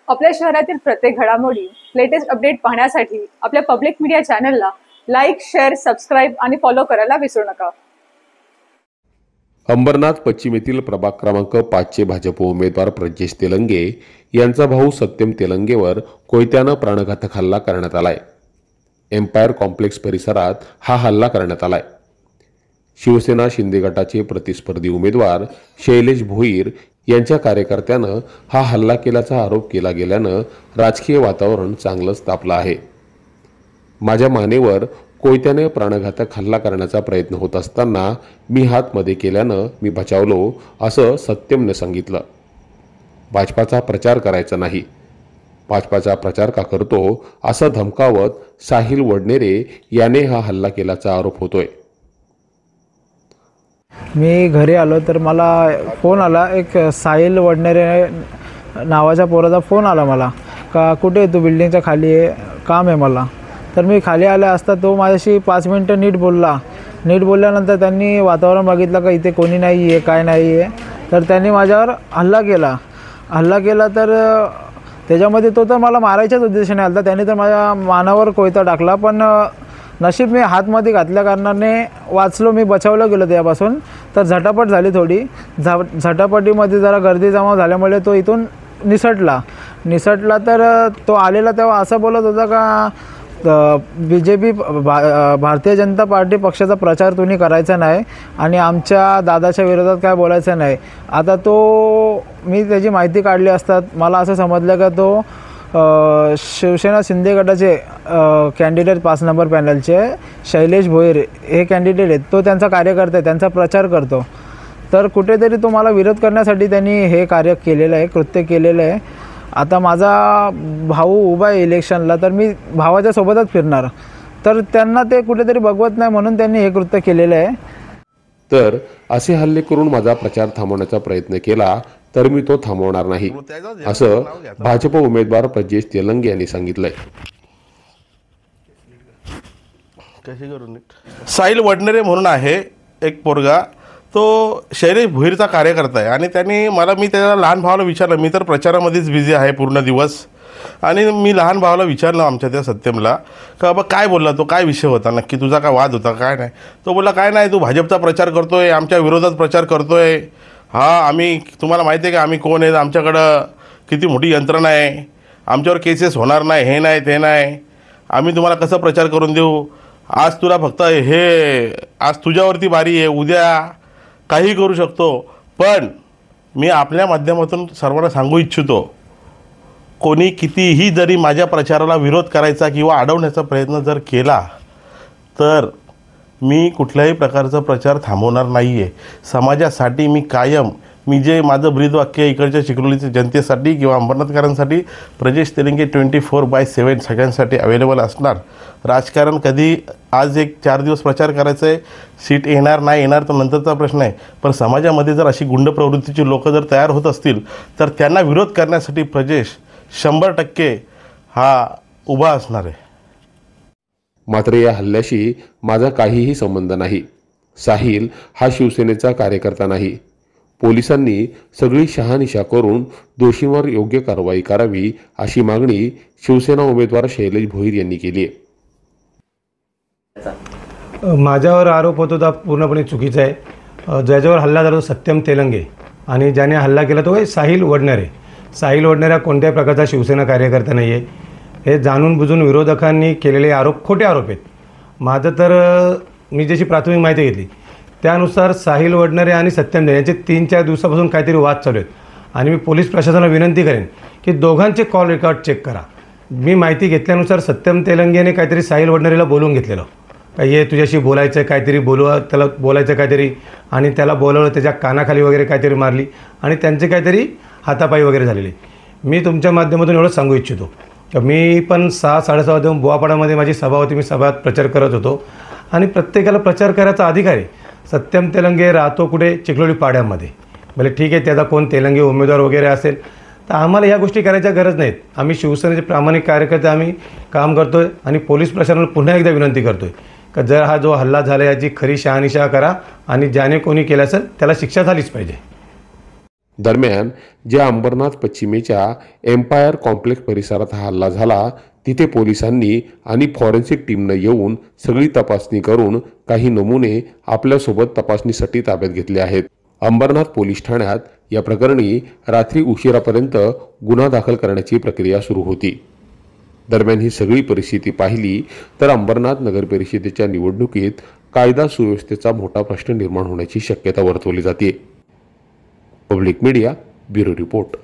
आपल्या शहरातील प्रत्येक घडामोडी लेटेस्ट अपडेट पाहण्यासाठी आपल्या पब्लिक मीडिया चॅनलला लाईक, शेअर, सबस्क्राईब आणि फॉलो करायला विसरू नका। अंबरनाथ पश्चिम येथील प्रभाग क्रमांक 5चे भाजप उमेदवार प्रजेश तेलंगे यांचा भाऊ सत्यम तेलंगेवर कोयत्यानं प्राणघातक हल्ला करण्यात आलाय। एम्पायर कॉम्प्लेक्स परिसरात हा हल्ला करण्यात आलाय। शिवसेना शिंदे गटाचे प्रतिस्पर्धी उमेदवार शैलेश भोईर यांच्या कार्यकर्त्यानं हा हल्ला केल्याचा आरोप केला गेल्यानं राजकीय वातावरण चांगलंच तापलं आहे। माझ्या मानेवर कोयत्याने प्राणघातक हल्ला करण्याचा प्रयत्न होत असताना मी हात मध्ये केल्यानं मी बचावलो, असं सत्यमने सांगितलं। भाजपाचा प्रचार करायचा नाही, भाजपाचा प्रचार का करतो असं धमकावत साहिल वडनेरे याने हा हल्ला केल्याचा आरोप होतोय। मी घरी आलो तर मला फोन आला, एक साहिल वडनेरे नावाच्या पोराचा फोन आला मला का कुठे तू बिल्डिंगच्या खाली आहे, काम आहे मला। तर मी खाली आले असता तो माझ्याशी 5 मिनिटं नीट बोलल्यानंतर त्यांनी वातावरण बघितलं का इथे कोणी नाही आहे, काय नाही आहे, तर त्यांनी माझ्यावर हल्ला केला। तर त्याच्यामध्ये तो तर मला मारायच्याच उद्देशाने आला। त्याने तर माझ्या मानावर कोयता टाकला, पण नशीब मी हातमध्ये घातल्या कारणाने वाचलो, मी बचावलं गेलो त्यापासून। तर झटापट झाली थोडी, झटापटीमध्ये जरा गर्दी जमा झाल्यामुळे तो इथून निसटला। तर तो आलेला तेव्हा असं बोलत होता का BJP भारतीय जनता पार्टी पक्षाचा प्रचार तुम्ही करायचा नाही आणि आमच्या दादाच्या विरोधात काय बोलायचं नाही। आता मी त्याची माहिती काढली असतात मला असं समजलं का तो शिवसेना शिंदे गटाचे कॅन्डिडेट 5 नंबर पॅनलचे शैलेश भोईर हे कॅन्डिडेट आहेत, तो त्यांचा कार्यकर्ता आहे, त्यांचा प्रचार करतो। तर कुठेतरी तो मला विरोध करण्यासाठी त्यांनी हे कार्य केलेलं आहे, कृत्य केलेलं आहे। आता माझा भाऊ उभा आहे इलेक्शनला, तर मी भावाच्या सोबतच फिरणार, तर त्यांना ते कुठेतरी बघवत नाही म्हणून त्यांनी हे कृत्य केलेलं आहे। तर असे हल्ले करून माझा प्रचार थांबवण्याचा प्रयत्न केला तर मी तो थांबवणार नाही, असं भाजप उमेदवार प्रजेश तेलंगे यांनी सांगितलंय। साहिल वडनेरे म्हणून आहे एक पोरगा, तो शैलेश भोईरचा कार्यकर्ता आहे आणि मी त्याला लहान भावाला विचारलं, मी तर प्रचारामध्येच बिझी आहे पूर्ण दिवस, आणि मी लहान भावाला विचारलं आमच्या त्या सत्यमला का बाबा काय बोलला तो, काय विषय होता नक्की, तुझा काय वाद होता काय नाही। तो बोलला काय नाही, तू भाजपचा प्रचार करतोय, आमच्या विरोधात प्रचार करतोय। आम्ही तुम्हाला माहिती आहे का आम्ही कोण आहेत, आमच्याकडं किती मोठी यंत्रणा आहे, आमच्यावर केसेस होणार नाही, हे नाही ते नाही, आम्ही तुम्हाला कसं प्रचार करून देऊ, आज तुला फक्त आज तुझ्यावरती बारी आहे, उद्या काही करू शकतो। पण मी आपल्या माध्यमातून सर्वांना सांगू इच्छितो, कोणी कितीही जरी माझ्या प्रचाराला विरोध करायचा किंवा अडवण्याचा प्रयत्न जर केला तर मी कुठल्याही प्रकारचा प्रचार थांबवणार नाही आहे। समाजासाठी मी जे माझं ब्रीदवाक्य इकडच्या चिखलोलीच्या जनतेसाठी किंवा अंबरनाथकरांसाठी, प्रजेश तेलंगे 24/7 सगळ्यांसाठी अवेलेबल असणार। राजकारण कधी आज 4 दिवस प्रचार करायचं आहे, सीट येणार नाही येणार तर नंतरचा प्रश्न आहे, पण समाजामध्ये जर अशी गुंड प्रवृत्तीची लोक जर तयार होत असतील तर त्यांना विरोध करण्यासाठी प्रजेश 100% उभा असणार आहे। मात्र या हल्ल्याशी माझा काहीही संबंध नाही। साहिल हा शिवसेनेचा कार्यकर्ता नाही। पोलिसांनी सगळी शहानिशा करून दोषींवर योग्य कारवाई करावी अशी मागणी शिवसेना उमेदवार शैलेश भोईर यांनी केली आहे। माझ्यावर आरोप होतो तो पूर्णपणे चुकीचा आहे। ज्याच्यावर हल्ला झाला तो सत्यम तेलंगे आणि ज्याने हल्ला केला तो आहे साहिल वडनेरे। साहिल वडनेरे कोणत्याही प्रकारचा शिवसेना कार्यकर्ता नाही आहे। हे जाणून बुजून विरोधकांनी केलेले आरोप खोटे आरोप आहेत। माझं तर मी जशी प्राथमिक माहिती घेतली त्यानुसार साहिल वडनेरे आणि सत्यम तेलंगे यांचे 3-4 दिवसापासून काहीतरी वाद चालू आहेत आणि मी पोलीस प्रशासनाला विनंती करेन की दोघांचे कॉल रेकॉर्ड चेक करा। मी माहिती घेतल्यानुसार सत्यम तेलंगेने काहीतरी साहिल वडनेरेला बोलवून घेतलेलं का ये तुझ्याशी बोलायचं काहीतरी, त्याला बोलायचं काहीतरी, आणि त्याला बोलवलं, त्याच्या कानाखाली वगैरे काहीतरी मारली आणि त्यांचे काहीतरी हातापाई वगैरे झालेले। मी तुमच्या माध्यमातून एवढं सांगू इच्छितो की मी पण 6-6:30 वाजता बुवापाडामध्ये माझी सभा होती, मी सभात प्रचार करत होतो आणि प्रत्येकाला प्रचार करायचा अधिकार आहे। सत्यम तेलंगे राहतो कुठे, चिखलोली पाड्यामध्ये, भले ठीक आहे त्याचा कोण तेलंगे उमेदवार वगैरे असेल तर आम्हाला या गोष्टी करायच्या गरज नाहीत। आम्ही शिवसेनेचे प्रामाणिक कार्यकर्ते आम्ही काम करतोय आणि पोलीस प्रशासनाला पुन्हा एकदा विनंती करतोय का जर हा जो हल्ला झाला याची खरी शहानिशा करा आणि ज्याने कोणी केलं असेल त्याला शिक्षा झालीच पाहिजे। दरम्यान ज्या अंबरनाथ पश्चिमेच्या एम्पायर कॉम्प्लेक्स परिसरात हा हल्ला झाला तिथे पोलिसांनी आणि फॉरेन्सिक टीमनं येऊन सगळी तपासणी करून काही नमुने आपल्यासोबत तपासणीसाठी ताब्यात घेतले आहेत. अंबरनाथ पोलीस ठाण्यात या प्रकरणी रात्री उशिरापर्यंत गुन्हा दाखल करण्याची प्रक्रिया सुरू होती. दरम्यान ही सगळी परिस्थिती पाहिली तर अंबरनाथ नगर परिषदेच्या निवडणुकीत कायदा सुव्यवस्थेचा मोठा प्रश्न निर्माण होण्याची शक्यता वर्तवली जाते. Public media bureau report.